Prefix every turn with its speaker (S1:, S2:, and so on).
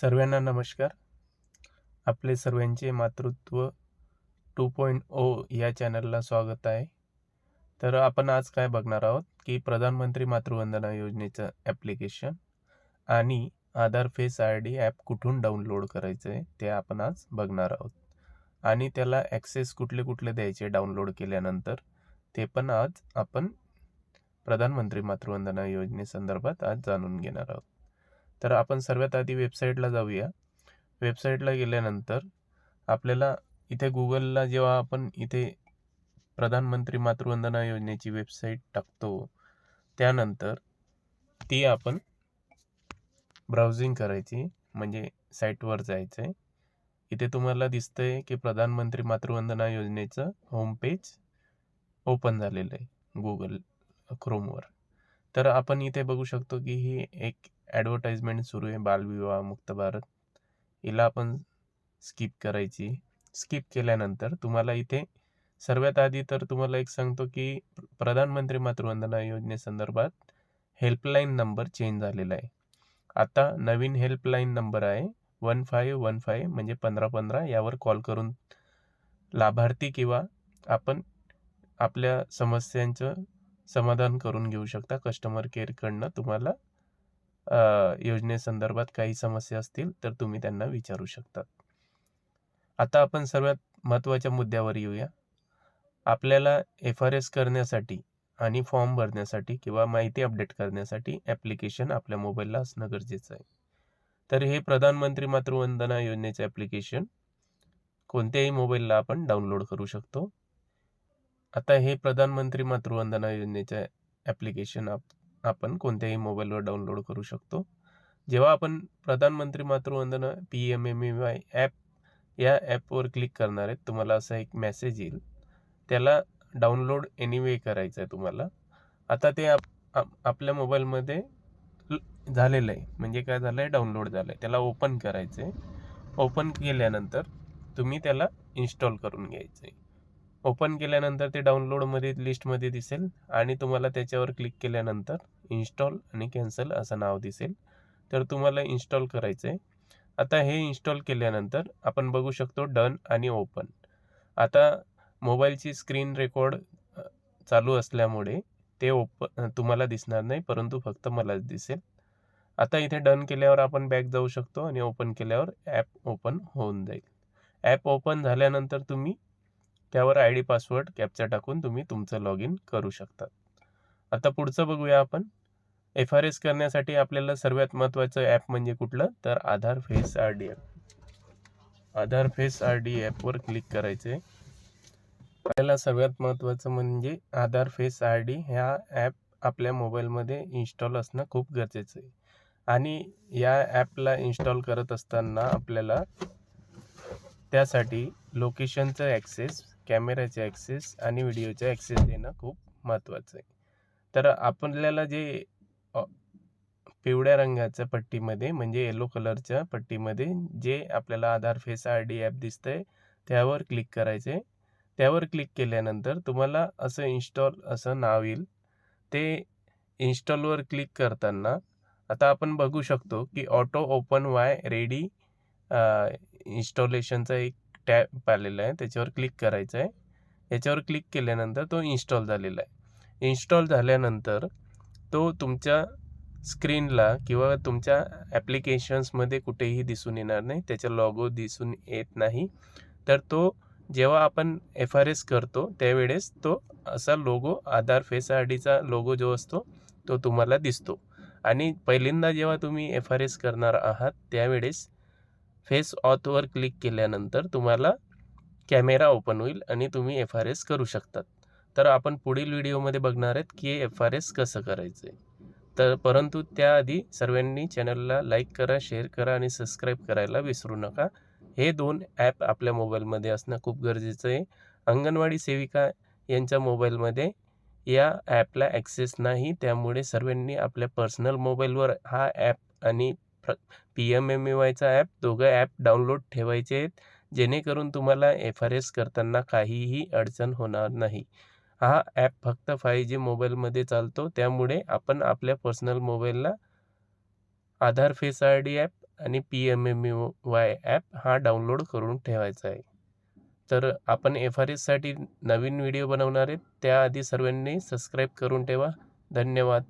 S1: सर्वांना नमस्कार. आपले सर्वांचे मातृत्व 2.0 या चॅनलला स्वागत आहे. तर आपण आज काय बघणार आहोत की प्रधानमंत्री मातृवंदना योजनेचं ॲप्लिकेशन आणि आधार फेस ID ॲप कुठून डाउनलोड करायचं आहे ते आपण आज बघणार आहोत. आणि त्याला ॲक्सेस कुठले द्यायचे डाउनलोड केल्यानंतर ते पण आज आपण प्रधानमंत्री मातृवंदना योजनेसंदर्भात आज जाणून घेणार आहोत. तर आपण सर्वात आधी वेबसाईटला जाऊया. वेबसाईटला गेल्यानंतर आपल्याला इथे गुगलला जेव्हा आपण इथे प्रधानमंत्री मातृवंदना योजनेची वेबसाईट टाकतो त्यानंतर ती आपण ब्राउजिंग करायची, म्हणजे साईटवर जायचं आहे. इथे तुम्हाला दिसतंय की प्रधानमंत्री मातृवंदना योजनेचं होम पेज ओपन झालेलं आहे गुगल क्रोमवर. तर आपण इथे बघू शकतो की ही एक ॲडव्हर्टाइजमेंट सुरू आहे, बालविवाह मुक्त भारत. हिला आपण स्किप करायची. स्किप केल्यानंतर तुम्हाला इथे सर्वात आधी तर तुम्हाला एक सांगतो की प्रधानमंत्री मातृवंदना योजनेसंदर्भात हेल्पलाईन नंबर चेंज झालेला आहे. आता नवीन हेल्पलाईन नंबर आहे 1515, म्हणजे 1515. यावर कॉल करून लाभार्थी किंवा आपण आपल्या समस्यांचं समाधान करून घेऊ शकता. कस्टमर केअरकडनं तुम्हाला योजनेसंदर्भात काही समस्या असतील तर तुम्ही त्यांना विचारू शकता. आता आपण सर्वात महत्त्वाच्या मुद्द्यावर येऊया. आपल्याला FRS करण्यासाठी आणि फॉर्म भरण्यासाठी किंवा माहिती अपडेट करण्यासाठी ॲप्लिकेशन आपल्या मोबाईलला असणं गरजेचं आहे. तर हे प्रधानमंत्री मातृवंदना योजनेचे ॲप्लिकेशन कोणत्याही मोबाईलला आपण डाउनलोड करू शकतो. आता हे प्रधानमंत्री मातृवंदना योजनेचे ॲप्लिकेशन आपण कोणत्याही मोबाईलवर डाउनलोड करू शकतो. जेव्हा आपण प्रधानमंत्री मातृवंदना PMMY ॲप या ॲपवर क्लिक करणार आहेत, तुम्हाला असा एक मेसेज येईल. त्याला डाउनलोड एनिवे करायचं आहे तुम्हाला. आता ते आपल्या मोबाईलमध्ये झालेलं आहे, म्हणजे काय झालं आहे, डाउनलोड झालं आहे. त्याला ओपन करायचं आहे. ओपन केल्यानंतर तुम्ही त्याला इन्स्टॉल करून घ्यायचं आहे. ओपन केल्यानंतर ते डाउनलोडमध्ये लिस्टमध्ये दिसेल आणि तुम्हाला त्याच्यावर क्लिक केल्यानंतर इन्स्टॉल आणि कॅन्सल असं नाव दिसेल. तर तुम्हाला इन्स्टॉल करायचं आहे. आता हे इन्स्टॉल केल्यानंतर आपण बघू शकतो डन आणि ओपन. आता मोबाईलची स्क्रीन रेकॉर्ड चालू असल्यामुळे ते तुम्हाला दिसणार नाही, परंतु फक्त मलाच दिसेल. आता इथे डन केल्यावर आपण बॅक जाऊ शकतो आणि ओपन केल्यावर ॲप ओपन होऊन जाईल. ॲप ओपन झाल्यानंतर तुम्ही त्यावर ID पासवर्ड कॅप्चा टाकून तुम्ही तुमचं लॉग इन करू शकता. आता पुढचं बघूया आपण. FRS करण्यासाठी आपल्याला सर्वात महत्त्वाचं ॲप म्हणजे कुठलं, तर आधार फेस ID ॲप. आधार फेस ID ॲपवर क्लिक करायचं आहे. आपल्याला सर्वात महत्त्वाचं म्हणजे आधार फेस ID ह्या ॲप आपल्या मोबाईलमध्ये इन्स्टॉल असणं खूप गरजेचं आहे. आणि या ॲपला इन्स्टॉल करत असताना आपल्याला त्यासाठी लोकेशनचं ॲक्सेस, कॅमेऱ्याचे ॲक्सेस आणि व्हिडिओचे ॲक्सेस देणं खूप महत्त्वाचं आहे. तर आपल्याला जे पिवळ्या रंगाच्या पट्टीमध्ये, म्हणजे येलो कलरच्या पट्टीमध्ये जे आपल्याला आधार फेस ID ॲप दिसतंय त्यावर क्लिक करायचे. त्यावर क्लिक केल्यानंतर तुम्हाला असं इन्स्टॉल असं नाव येईल. ते इन्स्टॉलवर क्लिक करताना आता आपण बघू शकतो की ऑटो ओपन वाय रेडी इन्स्टॉलेशनचा एक टॅब आलेला आहे, त्याच्यावर क्लिक करायचं आहे. याच्यावर क्लिक केल्यानंतर तो इन्स्टॉल झालेला आहे. इन्स्टॉल झाल्यानंतर तो तुमच्या स्क्रीनला किंवा तुमच्या ॲप्लिकेशन्समध्ये कुठेही दिसून येणार नाही, त्याचा लॉगो दिसून येत नाही. तर तो जेव्हा आपण FRS करतो त्यावेळेस तो असा लोगो, आधार फेस IDचा लोगो जो असतो तो तुम्हाला दिसतो. आणि पहिल्यांदा जेव्हा तुम्ही FRS करणार आहात त्यावेळेस फेस ऑथवर क्लिक केल्यानंतर तुम्हाला कॅमेरा ओपन होईल आणि तुम्ही FRS करू शकतात. तर आपण पुढील व्हिडिओमध्ये बघणार आहेत की FRS कसं करायचं आहे. तर परंतु त्याआधी सर्वांनी चॅनलला लाईक करा, शेअर करा आणि सबस्क्राईब करायला विसरू नका. हे 2 ॲप आपल्या मोबाईलमध्ये असणं खूप गरजेचं आहे. अंगणवाडी सेविका यांच्या मोबाईलमध्ये या ॲपला ॲक्सेस नाही, त्यामुळे सर्वांनी आपल्या पर्सनल मोबाईलवर हा ॲप आणि PMMYचा ॲप, दोघं ॲप डाउनलोड ठेवायचे आहेत, जेणेकरून तुम्हाला FRS करताना काहीही अडचण होणार नाही. हा ॲप फक्त 5G मोबाईलमध्ये चालतो, त्यामुळे आपण आपल्या पर्सनल मोबाईलला आधार फेस ID ॲप आणि PMMUY ॲप हा डाउनलोड करून ठेवायचा आहे. तर आपण FRSसाठी नवीन व्हिडिओ बनवणार आहेत, त्याआधी सर्वांनी सबस्क्राईब करून ठेवा. धन्यवाद.